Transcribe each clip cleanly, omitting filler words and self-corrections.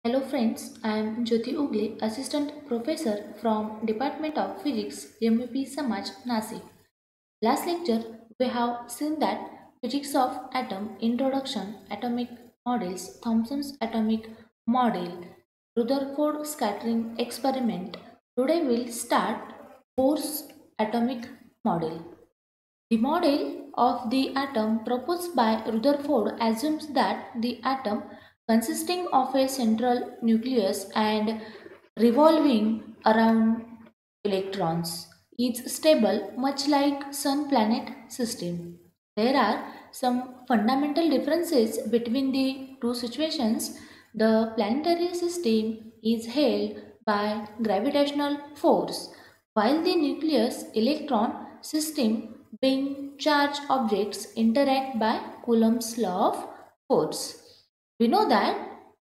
Hello friends, I am Jyoti Ugle, Assistant Professor from Department of Physics, MUP Samaj, Nasik. Last lecture, we have seen that physics of atom, introduction, atomic models, Thomson's atomic model, Rutherford scattering experiment. Today we'll start Bohr's atomic model. The model of the atom proposed by Rutherford assumes that the atom, consisting of a central nucleus and revolving around electrons, is stable much like sun-planet system. There are some fundamental differences between the two situations. The planetary system is held by gravitational force, while the nucleus electron system being charged objects interact by Coulomb's law of force. We know that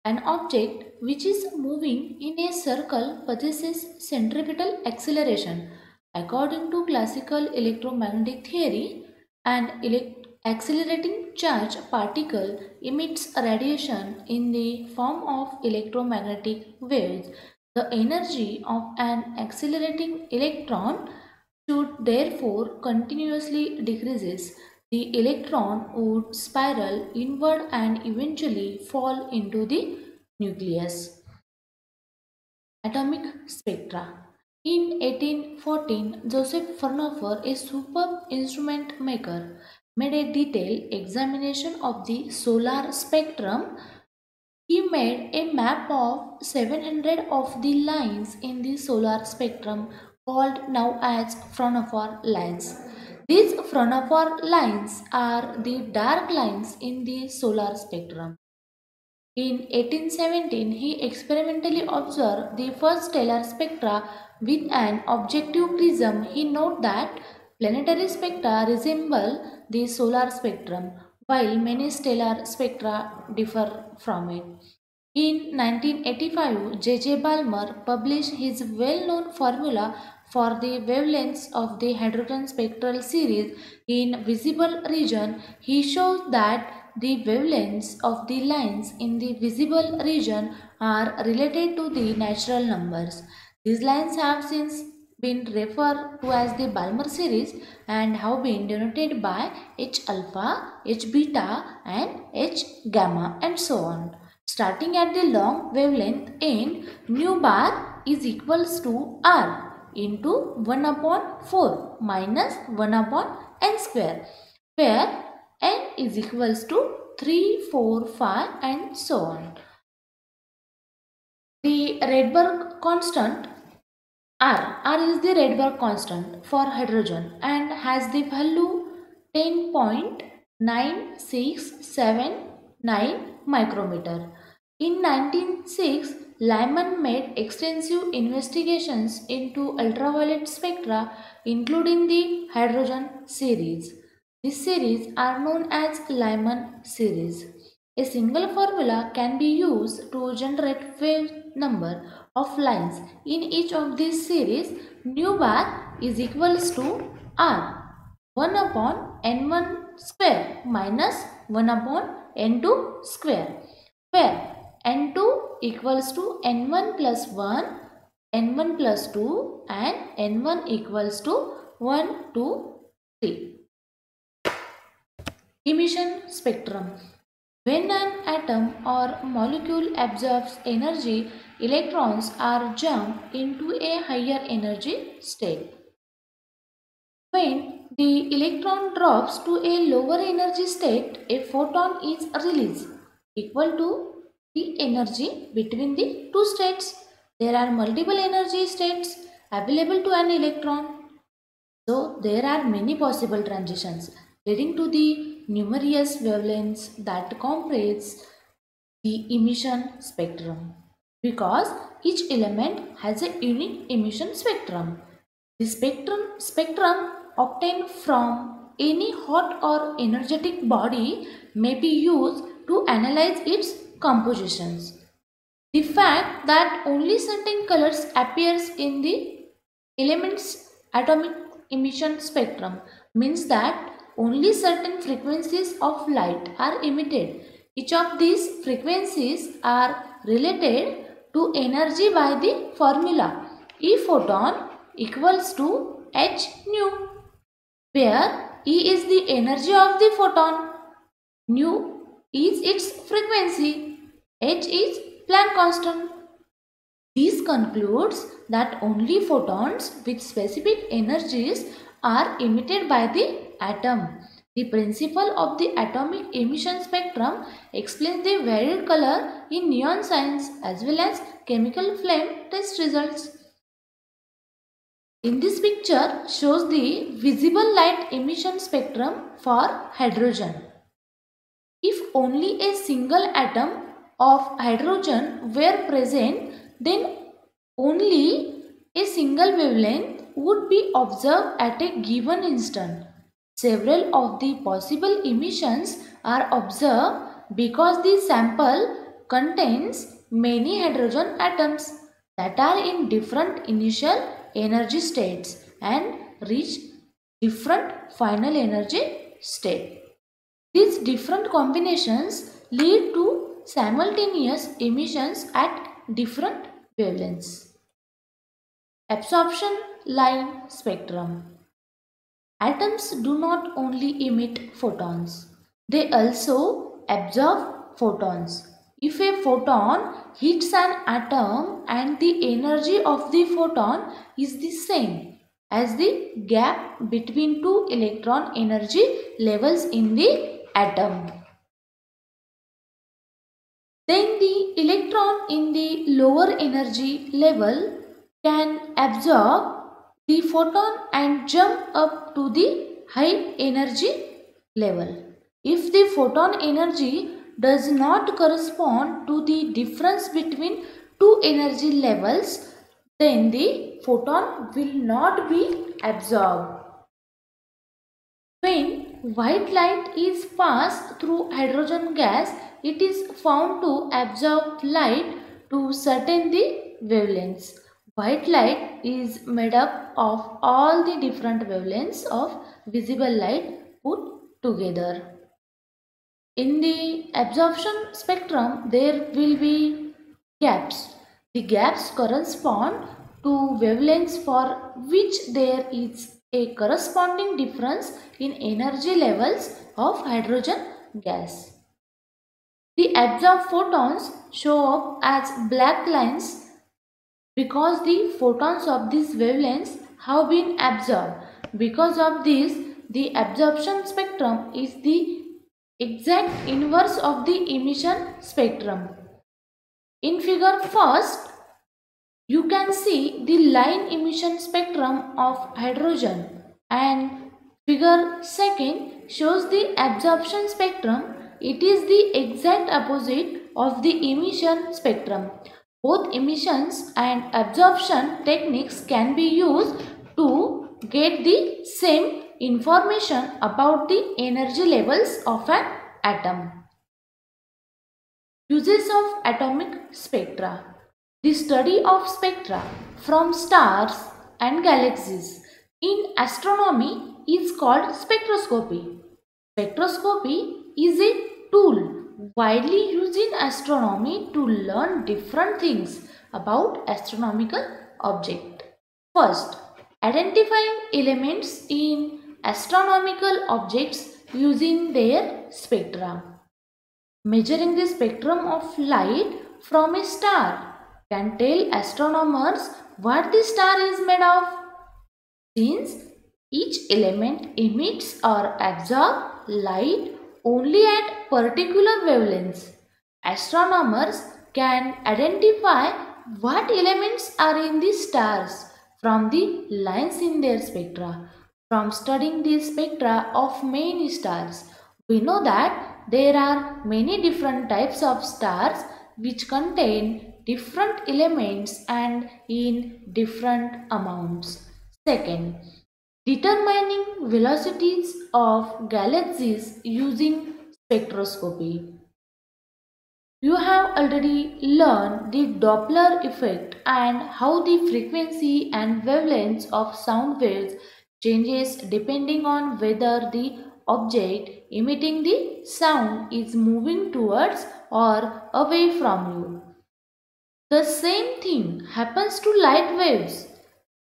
an object which is moving in a circle possesses centripetal acceleration. According to classical electromagnetic theory, an accelerating charged particle emits radiation in the form of electromagnetic waves. The energy of an accelerating electron should therefore continuously decreases. The electron would spiral inward and eventually fall into the nucleus. Atomic spectra. In 1814, Joseph Fraunhofer, a superb instrument maker, made a detailed examination of the solar spectrum. He made a map of 700 of the lines in the solar spectrum called now as Fraunhofer lines. These Fraunhofer lines are the dark lines in the solar spectrum. In 1817, he experimentally observed the first stellar spectra with an objective prism. He noted that planetary spectra resemble the solar spectrum, while many stellar spectra differ from it. In 1985, J. Balmer published his well-known formula for the wavelengths of the hydrogen spectral series in visible region. He shows that the wavelengths of the lines in the visible region are related to the natural numbers. These lines have since been referred to as the Balmer series and have been denoted by H alpha, H beta and H gamma and so on. Starting at the long wavelength end, nu bar is equals to R into 1 upon 4 minus 1 upon n square, where n is equals to 3, 4, 5 and so on. The Rydberg constant R is the Rydberg constant for hydrogen and has the value 10.9679 micrometer. In 1906, Lyman made extensive investigations into ultraviolet spectra including the hydrogen series. These series are known as Lyman series. A single formula can be used to generate wave number of lines in each of these series. Nu bar is equals to R 1 upon n1 square minus 1 upon n2 square, where n2 equals to n1 plus 1, n1 plus 2 and n1 equals to 1, 2, 3. Emission spectrum. When an atom or molecule absorbs energy, electrons are jumped into a higher energy state. When the electron drops to a lower energy state, a photon is released equal to the energy between the two states. There are multiple energy states available to an electron. So there are many possible transitions leading to the numerous wavelengths that comprise the emission spectrum. Because each element has a unique emission spectrum. The spectrum obtained from any hot or energetic body may be used to analyze its compositions. The fact that only certain colors appears in the element's atomic emission spectrum means that only certain frequencies of light are emitted. Each of these frequencies are related to energy by the formula E photon equals to h nu, where E is the energy of the photon, nu is its frequency, h is Planck constant. This concludes that only photons with specific energies are emitted by the atom. The principle of the atomic emission spectrum explains the varied color in neon signs as well as chemical flame test results. In this picture shows the visible light emission spectrum for hydrogen. If only a single atom of hydrogen were present, then only a single wavelength would be observed at a given instant. Several of the possible emissions are observed because the sample contains many hydrogen atoms that are in different initial energy states and reach different final energy state. These different combinations lead to simultaneous emissions at different wavelengths. Absorption line spectrum. Atoms do not only emit photons, they also absorb photons. If a photon hits an atom and the energy of the photon is the same as the gap between two electron energy levels in the atom, then the electron in the lower energy level can absorb the photon and jump up to the high energy level. If the photon energy does not correspond to the difference between two energy levels, then the photon will not be absorbed. When white light is passed through hydrogen gas, it is found to absorb light to certain the wavelengths. White light is made up of all the different wavelengths of visible light put together. In the absorption spectrum, there will be gaps. The gaps correspond to wavelengths for which there is a corresponding difference in energy levels of hydrogen gas. The absorbed photons show up as black lines because the photons of these wavelengths have been absorbed. Because of this, the absorption spectrum is the exact inverse of the emission spectrum. In figure first, you can see the line emission spectrum of hydrogen, and figure second shows the absorption spectrum. It is the exact opposite of the emission spectrum. Both emissions and absorption techniques can be used to get the same information about the energy levels of an atom. Uses of atomic spectra. The study of spectra from stars and galaxies in astronomy is called spectroscopy. Spectroscopy is a tool widely used in astronomy to learn different things about astronomical objects. First, identifying elements in astronomical objects using their spectra. Measuring the spectrum of light from a star can tell astronomers what the star is made of. Since each element emits or absorbs light only at particular wavelengths, astronomers can identify what elements are in the stars from the lines in their spectra. From studying the spectra of many stars, we know that there are many different types of stars which contain different elements and in different amounts. Second, determining velocities of galaxies using spectroscopy. You have already learned the Doppler effect and how the frequency and wavelengths of sound waves changes depending on whether the object emitting the sound is moving towards or away from you. The same thing happens to light waves.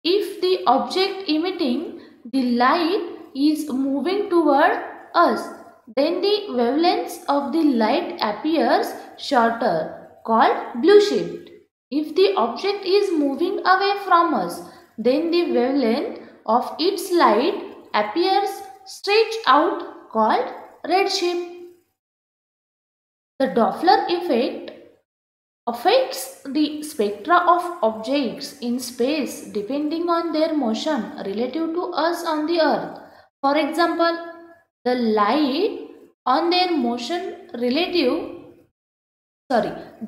If the object emitting the light is moving toward us, then the wavelength of the light appears shorter, called blue shift. If the object is moving away from us, then the wavelength of its light appears stretched out, called red shift. The Doppler effect affects the spectra of objects in space depending on their motion relative to us on the earth. For example, the light on their motion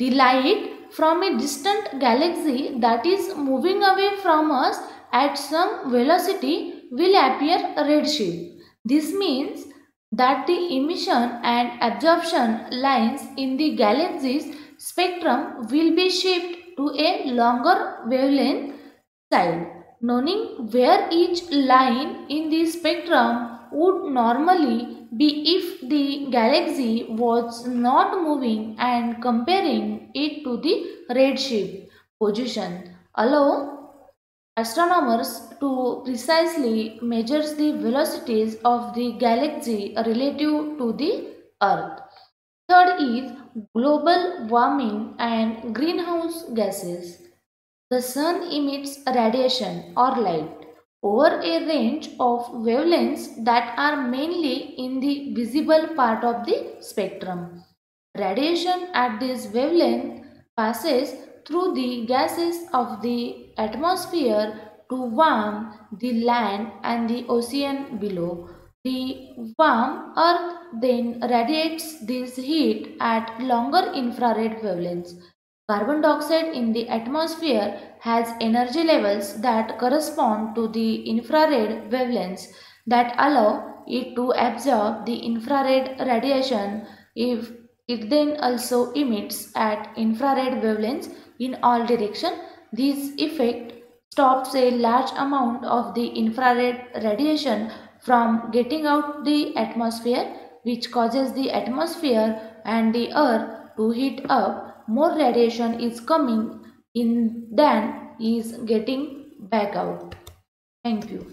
the light from a distant galaxy that is moving away from us at some velocity will appear redshift. This means that the emission and absorption lines in the galaxy's spectrum will be shifted to a longer wavelength side. Knowing where each line in the spectrum would normally be if the galaxy was not moving and comparing it to the redshift position allow astronomers to precisely measure the velocities of the galaxy relative to the Earth. Third is global warming and greenhouse gases. The sun emits radiation or light over a range of wavelengths that are mainly in the visible part of the spectrum. Radiation at this wavelength passes through the gases of the atmosphere to warm the land and the ocean below. The warm earth then radiates this heat at longer infrared wavelengths. Carbon dioxide in the atmosphere has energy levels that correspond to the infrared wavelengths that allow it to absorb the infrared radiation. If it then also emits at infrared wavelengths in all directions, this effect stops a large amount of the infrared radiation from getting out the atmosphere, which causes the atmosphere and the earth to heat up. More radiation is coming in than is getting back out. Thank you.